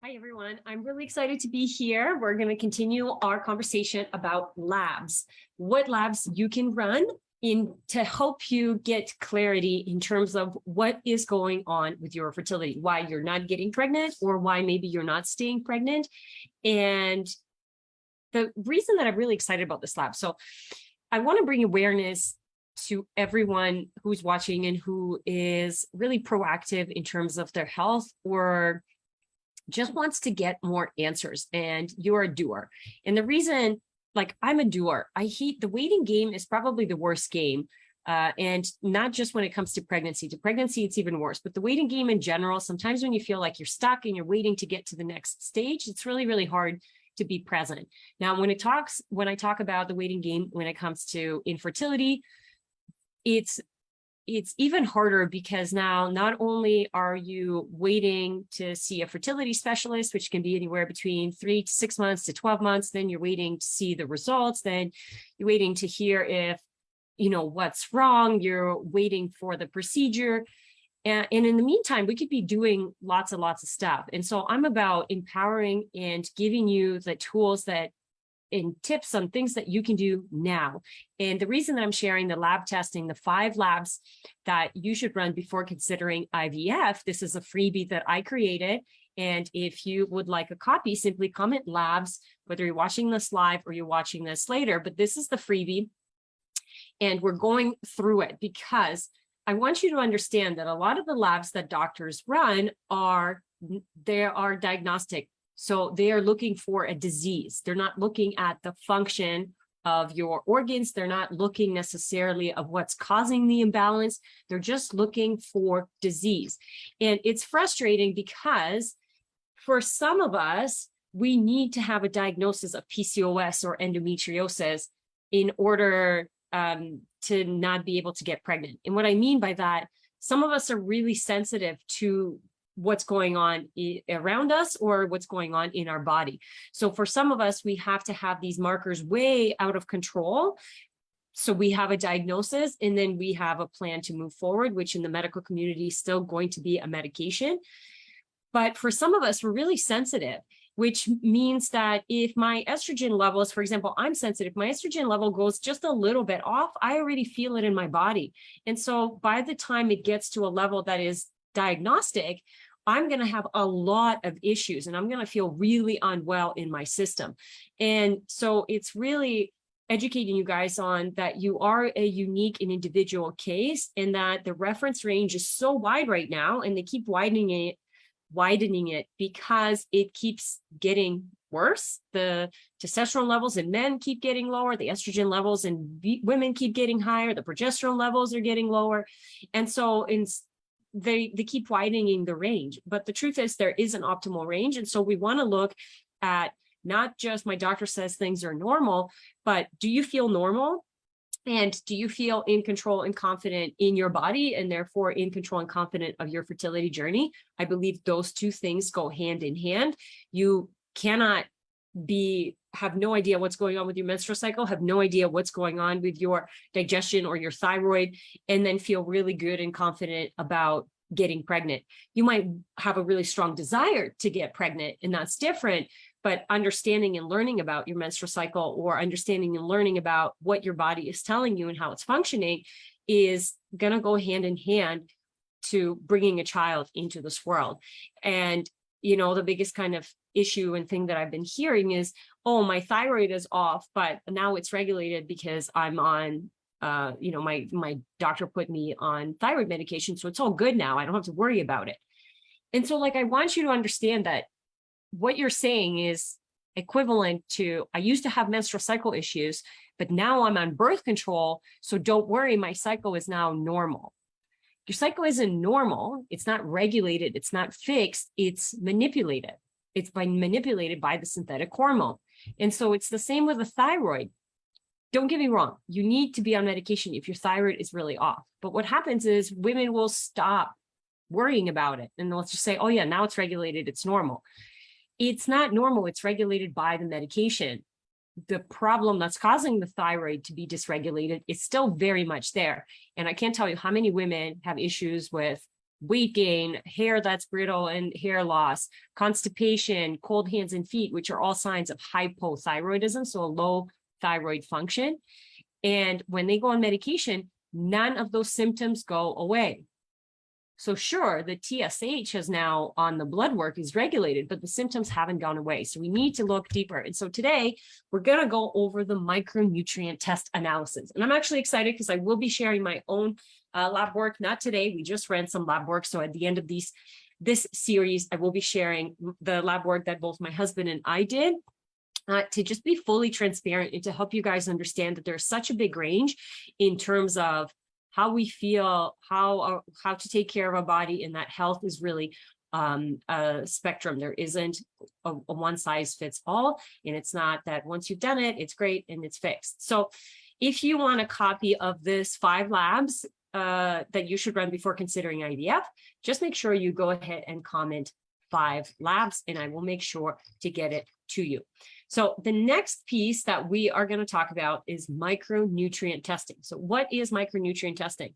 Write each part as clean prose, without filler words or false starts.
Hi, everyone. I'm really excited to be here. We're going to continue our conversation about labs, what labs you can run in to help you get clarity in terms of what is going on with your fertility, why you're not getting pregnant or why maybe you're not staying pregnant. And the reason that I'm really excited about this lab. So I want to bring awareness to everyone who's watching and who is really proactive in terms of their health or just wants to get more answers, and you're a doer. And the reason, like, I'm a doer, the waiting game is probably the worst game. And not just when it comes to pregnancy. To pregnancy, it's even worse. But the waiting game in general, sometimes when you feel like you're stuck and you're waiting to get to the next stage, it's really, really hard to be present. Now, when I talk about the waiting game, when it comes to infertility, it's even harder because now not only are you waiting to see a fertility specialist, which can be anywhere between 3 to 6 months to 12 months, then you're waiting to see the results, then you're waiting to hear if, what's wrong, you're waiting for the procedure. And in the meantime, we could be doing lots and lots of stuff. And so I'm about empowering and giving you the tools and tips on things that you can do now. And the reason that I'm sharing the lab testing, the 5 labs that you should run before considering IVF, this is a freebie that I created. And if you would like a copy, simply comment labs, whether you're watching this live or you're watching this later, but this is the freebie. And we're going through it because I want you to understand that a lot of the labs that doctors run are diagnostic. So they are looking for a disease. They're not looking at the function of your organs. They're not looking necessarily of what's causing the imbalance. They're just looking for disease. And it's frustrating because for some of us, we need to have a diagnosis of PCOS or endometriosis in order to not be able to get pregnant. And what I mean by that, some of us are really sensitive to what's going on around us or what's going on in our body. So for some of us, we have to have these markers way out of control. So we have a diagnosis and then we have a plan to move forward, which in the medical community is still going to be a medication. But for some of us, we're really sensitive, which means that if my estrogen levels, for example, I'm sensitive, my estrogen level goes just a little bit off, I already feel it in my body. And so by the time it gets to a level that is diagnostic, I'm going to have a lot of issues and I'm going to feel really unwell in my system. And so it's really educating you guys on that you are a unique and individual case and that the reference range is so wide right now and they keep widening it because it keeps getting worse. The testosterone levels in men keep getting lower. The estrogen levels in women keep getting higher. The progesterone levels are getting lower. And so they keep widening the range. But the truth is there is an optimal range. And so we want to look at not just my doctor says things are normal, but do you feel normal? And do you feel in control and confident in your body and therefore in control and confident of your fertility journey? I believe those two things go hand in hand. You cannot have no idea what's going on with your menstrual cycle, have no idea what's going on with your digestion or your thyroid, and then feel really good and confident about getting pregnant. You might have a really strong desire to get pregnant, and that's different. But understanding and learning about your menstrual cycle or understanding and learning about what your body is telling you and how it's functioning is going to go hand in hand to bringing a child into this world. And, the biggest kind of issue and thing that I've been hearing is, oh, my thyroid is off, but now it's regulated because I'm on, my doctor put me on thyroid medication. So it's all good now. I don't have to worry about it. And so I want you to understand that what you're saying is equivalent to, I used to have menstrual cycle issues, but now I'm on birth control. So don't worry, my cycle is now normal. Your cycle isn't normal. It's not regulated. It's not fixed. It's manipulated. It's manipulated by the synthetic hormone. And so it's the same with the thyroid. Don't get me wrong. You need to be on medication if your thyroid is really off. But what happens is women will stop worrying about it. And they'll just say, oh yeah, now it's regulated. It's normal. It's not normal. It's regulated by the medication. The problem that's causing the thyroid to be dysregulated is still very much there. And I can't tell you how many women have issues with weight gain, hair that's brittle and hair loss, constipation, cold hands and feet, which are all signs of hypothyroidism, so a low thyroid function. And when they go on medication, none of those symptoms go away. So sure, the TSH has now on the blood work is regulated, but the symptoms haven't gone away. So we need to look deeper. And so today we're going to go over the micronutrient test analysis. And I'm actually excited because I will be sharing my own lab work. Not today. We just ran some lab work. So at the end of this series, I will be sharing the lab work that both my husband and I did. To just be fully transparent and to help you guys understand that there's such a big range in terms of how we feel, how to take care of our body, and that health is really a spectrum. There isn't a one size fits all, and it's not that once you've done it, it's great and it's fixed. So if you want a copy of this 5 labs that you should run before considering IVF, just make sure you go ahead and comment 5 labs, and I will make sure to get it to you. So the next piece that we are going to talk about is micronutrient testing. So what is micronutrient testing?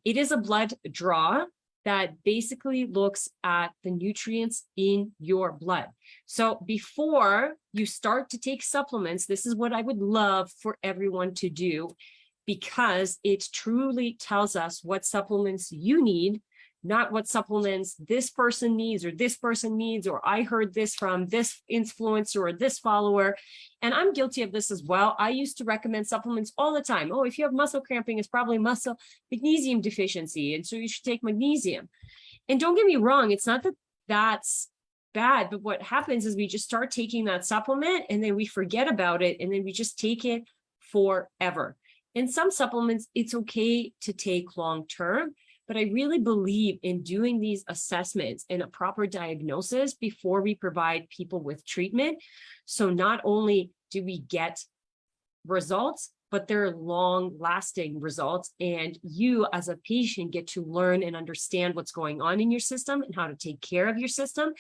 It is a blood draw that basically looks at the nutrients in your blood. So before you start to take supplements, this is what I would love for everyone to do, because it truly tells us what supplements you need, not what supplements this person needs or this person needs, or I heard this from this influencer or this follower. And I'm guilty of this as well. I used to recommend supplements all the time. Oh, if you have muscle cramping, it's probably muscle magnesium deficiency, and so you should take magnesium. And don't get me wrong, it's not that that's bad, but what happens is we just start taking that supplement and then we forget about it, and then we just take it forever. In some supplements, it's okay to take long term, but I really believe in doing these assessments and a proper diagnosis before we provide people with treatment. So not only do we get results, but they're long-lasting results. And you as a patient get to learn and understand what's going on in your system and how to take care of your system,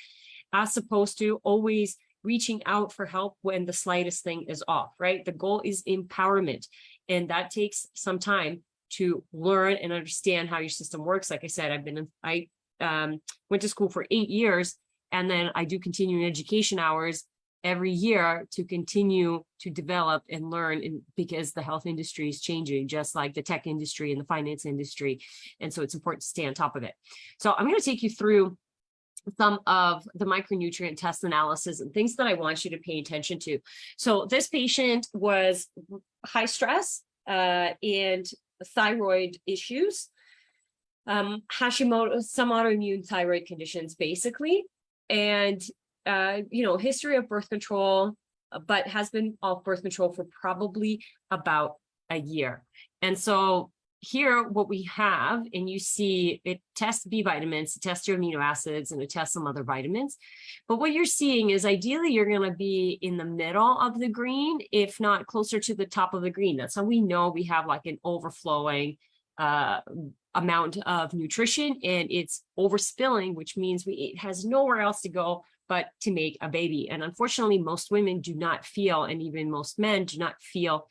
as opposed to always reaching out for help when the slightest thing is off, right? The goal is empowerment, and that takes some time to learn and understand how your system works. Like I said, I went to school for 8 years, and then I do continuing education hours every year to continue to develop and learn, because the health industry is changing, just like the tech industry and the finance industry. And so it's important to stay on top of it. So I'm going to take you through some of the micronutrient test analysis and things that I want you to pay attention to. So this patient was high stress and thyroid issues, Hashimoto, some autoimmune thyroid conditions, basically, and history of birth control, but has been off birth control for probably about a year. And so here, what we have, and you see it tests B vitamins, it tests your amino acids, and it tests some other vitamins. But what you're seeing is ideally you're going to be in the middle of the green, if not closer to the top of the green. That's how we know we have like an overflowing amount of nutrition, and it's overspilling, which means it has nowhere else to go but to make a baby. And unfortunately, most women do not feel, and even most men do not feel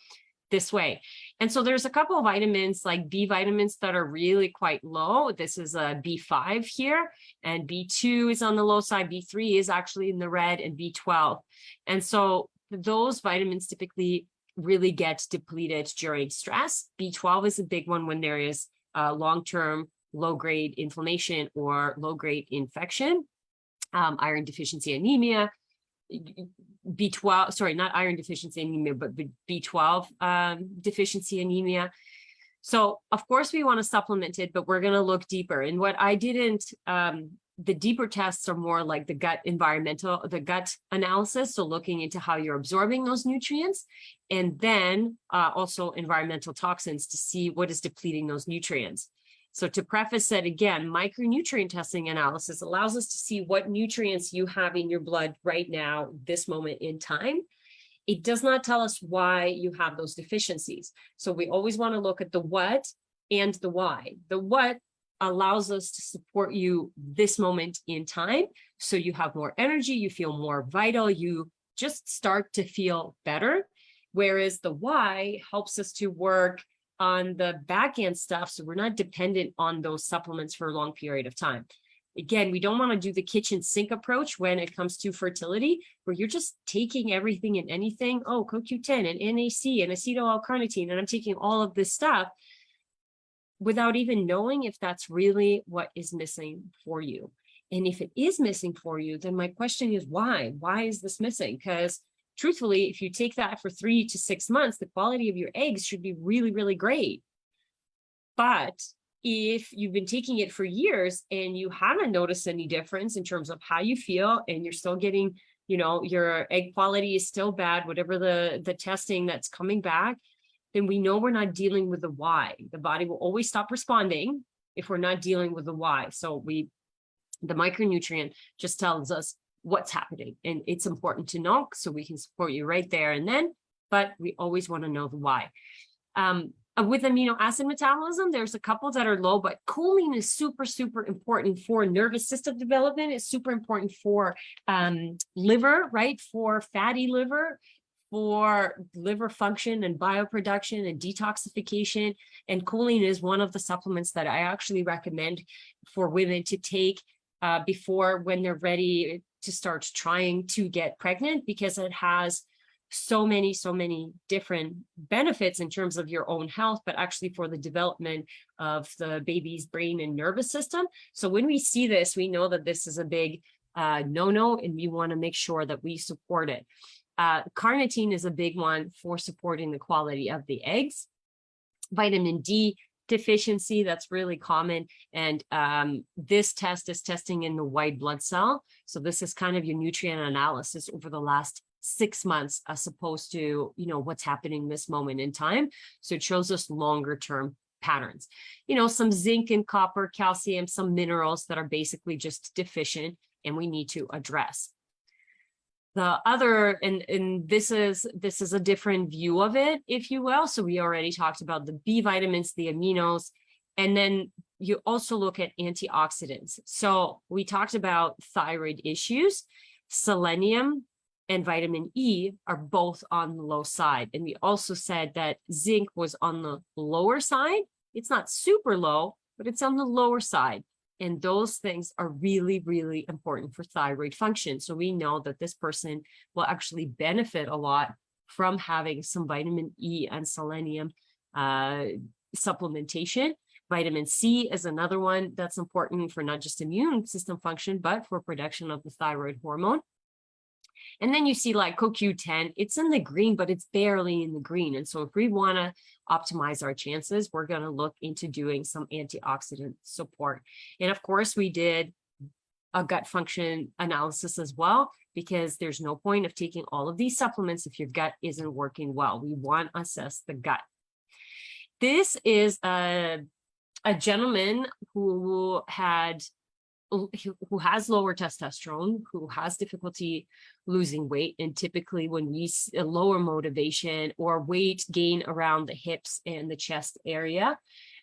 this way. And so there's a couple of vitamins like B vitamins that are really quite low. This is a B5 here, and B2 is on the low side. B3 is actually in the red, and B12. And so those vitamins typically really get depleted during stress. B12 is a big one when there is long-term low-grade inflammation or low-grade infection, iron deficiency anemia, B12, sorry, not iron deficiency anemia, but B12 deficiency anemia. So of course we want to supplement it, but we're going to look deeper. And what I didn't, the deeper tests are more like the gut analysis. So looking into how you're absorbing those nutrients, and then also environmental toxins to see what is depleting those nutrients. So to preface it again, micronutrient testing analysis allows us to see what nutrients you have in your blood right now, this moment in time. It does not tell us why you have those deficiencies. So we always want to look at the what and the why. The what allows us to support you this moment in time. So you have more energy, you feel more vital, you just start to feel better. Whereas the why helps us to work on the back end stuff. So we're not dependent on those supplements for a long period of time. Again, we don't want to do the kitchen sink approach when it comes to fertility, where you're just taking everything and anything. Oh, CoQ10 and NAC and acetyl L-carnitine, and I'm taking all of this stuff without even knowing if that's really what is missing for you. And if it is missing for you, then my question is why? Why is this missing? Because truthfully, if you take that for 3 to 6 months, the quality of your eggs should be really, really great. But if you've been taking it for years and you haven't noticed any difference in terms of how you feel, and you're still getting, you know, your egg quality is still bad, whatever the testing that's coming back, then we know we're not dealing with the why. The body will always stop responding if we're not dealing with the why. So the micronutrient just tells us what's happening, and it's important to know so we can support you right there and then, but we always want to know the why. With amino acid metabolism, there's a couple that are low, but choline is super, super important for nervous system development. It's super important for liver, right? For fatty liver, for liver function and bioproduction and detoxification. And choline is one of the supplements that I actually recommend for women to take before, when they're ready to start trying to get pregnant, because it has so many different benefits in terms of your own health, but actually for the development of the baby's brain and nervous system. So when we see this, we know that this is a big no-no, and we want to make sure that we support it. Carnitine is a big one for supporting the quality of the eggs. Vitamin D deficiency, that's really common. And this test is testing in the white blood cell. So this is kind of your nutrient analysis over the last 6 months, as opposed to, you know, what's happening this moment in time. So it shows us longer term patterns, you know, some zinc and copper, calcium, some minerals that are basically just deficient and we need to address. The other, and this is a different view of it, if you will. So we already talked about the B vitamins, the aminos, and then you also look at antioxidants. So we talked about thyroid issues. Selenium and vitamin E are both on the low side. And we also said that zinc was on the lower side. It's not super low, but it's on the lower side. And those things are really, really important for thyroid function. So we know that this person will actually benefit a lot from having some vitamin E and selenium supplementation. Vitamin C is another one that's important for not just immune system function, but for production of the thyroid hormone. And then you see like CoQ10, it's in the green, but it's barely in the green. And so if we want to optimize our chances, we're going to look into doing some antioxidant support. And of course, we did a gut function analysis as well, because there's no point of taking all of these supplements if your gut isn't working well. We want to assess the gut. This is a gentleman who has lower testosterone, who has difficulty losing weight. And typically when we see a lower motivation or weight gain around the hips and the chest area,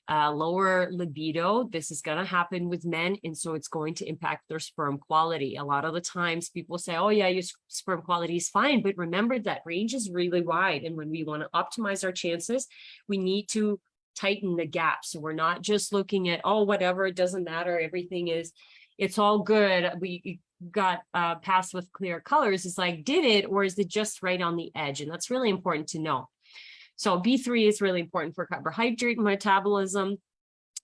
lower libido, this is going to happen with men. And so it's going to impact their sperm quality. A lot of the times people say, oh yeah, your sperm quality is fine. But remember that range is really wide. And when we want to optimize our chances, we need to tighten the gap. So we're not just looking at, oh, whatever, it doesn't matter, everything is, it's all good, we got passed with clear colors. It's like, did it, or is it just right on the edge? And that's really important to know. So B3 is really important for carbohydrate metabolism.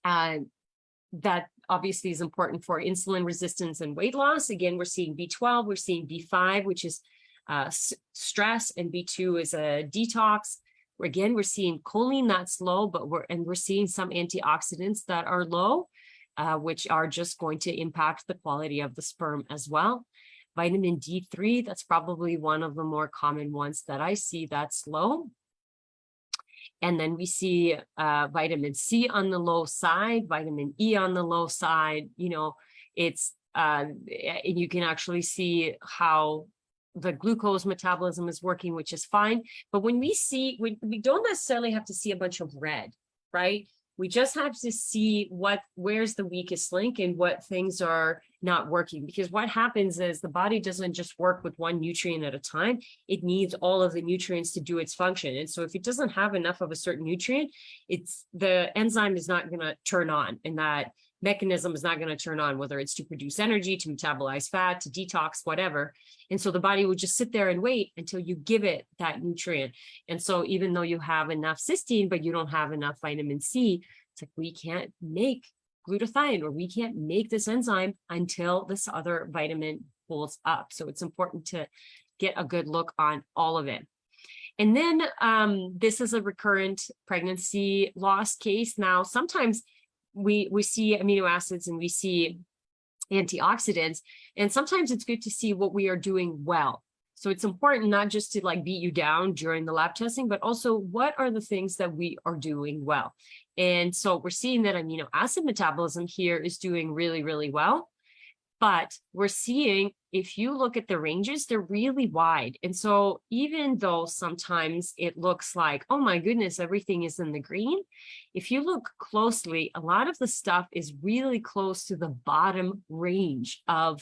That obviously is important for insulin resistance and weight loss. Again, we're seeing B12, we're seeing B5, which is stress, and B2 is a detox. Again, we're seeing choline that's low, but we're seeing some antioxidants that are low, which are just going to impact the quality of the sperm as well. Vitamin D3, that's probably one of the more common ones that I see that's low. And then we see vitamin C on the low side, vitamin E on the low side. You know, it's and you can actually see how the glucose metabolism is working, which is fine. But when we don't necessarily have to see a bunch of red, right? We just have to see where's the weakest link and what things are not working. Because what happens is the body doesn't just work with one nutrient at a time. It needs all of the nutrients to do its function. And so if it doesn't have enough of a certain nutrient, the enzyme is not going to turn on, and that mechanism is not going to turn on, whether it's to produce energy, to metabolize fat, to detox, whatever. And so the body would just sit there and wait until you give it that nutrient. And so even though you have enough cysteine, but you don't have enough vitamin C, it's like we can't make glutathione, or we can't make this enzyme until this other vitamin pulls up. So it's important to get a good look on all of it. And then this is a recurrent pregnancy loss case. Now, sometimes we see amino acids and we see antioxidants, and sometimes it's good to see what we are doing well. So it's important not just to like beat you down during the lab testing, but also what are the things that we are doing well. And so we're seeing that amino acid metabolism here is doing really, really well. But we're seeing, if you look at the ranges, they're really wide. And so even though sometimes it looks like, oh my goodness, everything is in the green, if you look closely, a lot of the stuff is really close to the bottom range of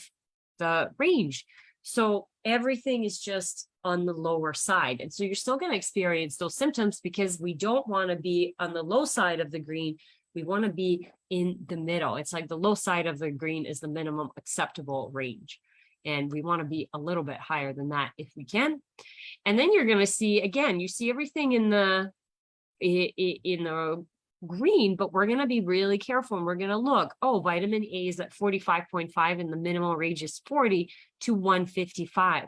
the range. So everything is just on the lower side. And so you're still going to experience those symptoms, because we don't want to be on the low side of the green. We want to be in the middle. It's like the low side of the green is the minimum acceptable range. And we want to be a little bit higher than that if we can. And then you're going to see, again, you see everything in the green, but we're going to be really careful, and we're going to look, oh, vitamin A is at 45.5 and the minimal range is 40 to 155.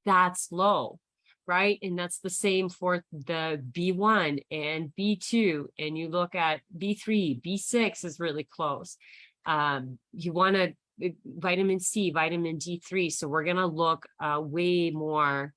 That's low, right? And that's the same for the B1 and B2. And you look at B3, B6 is really close. You want to vitamin C, vitamin D3. So we're going to look way more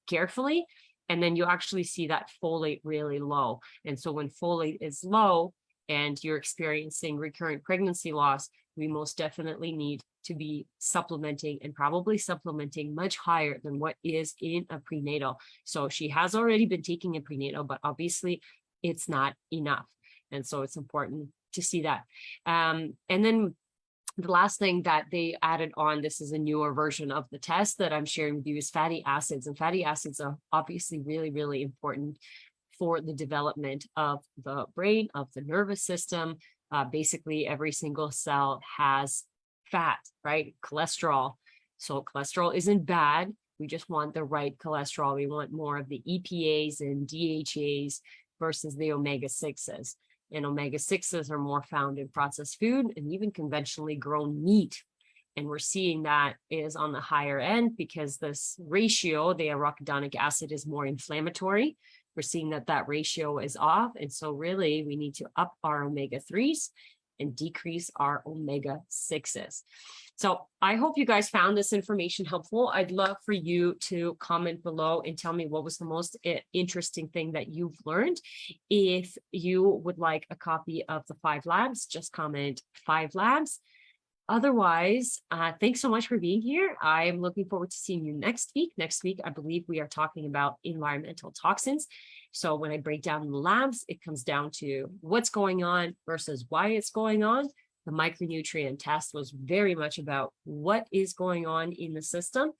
carefully. And then you actually see that folate really low. And so when folate is low and you're experiencing recurrent pregnancy loss, we most definitely need to be supplementing, and probably supplementing much higher than what is in a prenatal. So she has already been taking a prenatal, but obviously it's not enough. And so it's important to see that. And then the last thing that they added on, this is a newer version of the test that I'm sharing with you, is fatty acids. And fatty acids are obviously really, really important for the development of the brain, of the nervous system. Basically, every single cell has fat, right? Cholesterol. So cholesterol isn't bad. We just want the right cholesterol. We want more of the EPAs and DHAs versus the omega-6s. And omega-6s are more found in processed food and even conventionally grown meat. And we're seeing that is on the higher end because this ratio, the arachidonic acid, is more inflammatory. We're seeing that that ratio is off. And so really we need to up our omega-3s and decrease our omega-6s. So I hope you guys found this information helpful. I'd love for you to comment below and tell me what was the most interesting thing that you've learned. If you would like a copy of the 5 labs, just comment 5 labs. Otherwise, thanks so much for being here. I'm looking forward to seeing you next week. Next week, I believe we are talking about environmental toxins. So when I break down the labs, it comes down to what's going on versus why it's going on. The micronutrient test was very much about what is going on in the system.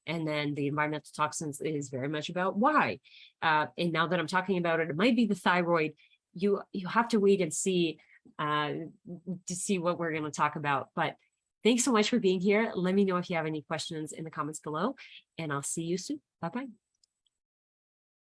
And then the environmental toxins is very much about why. And now that I'm talking about it, it might be the thyroid. You have to wait and see to see what we're going to talk about. But thanks so much for being here. Let me know if you have any questions in the comments below, and I'll see you soon. Bye-bye.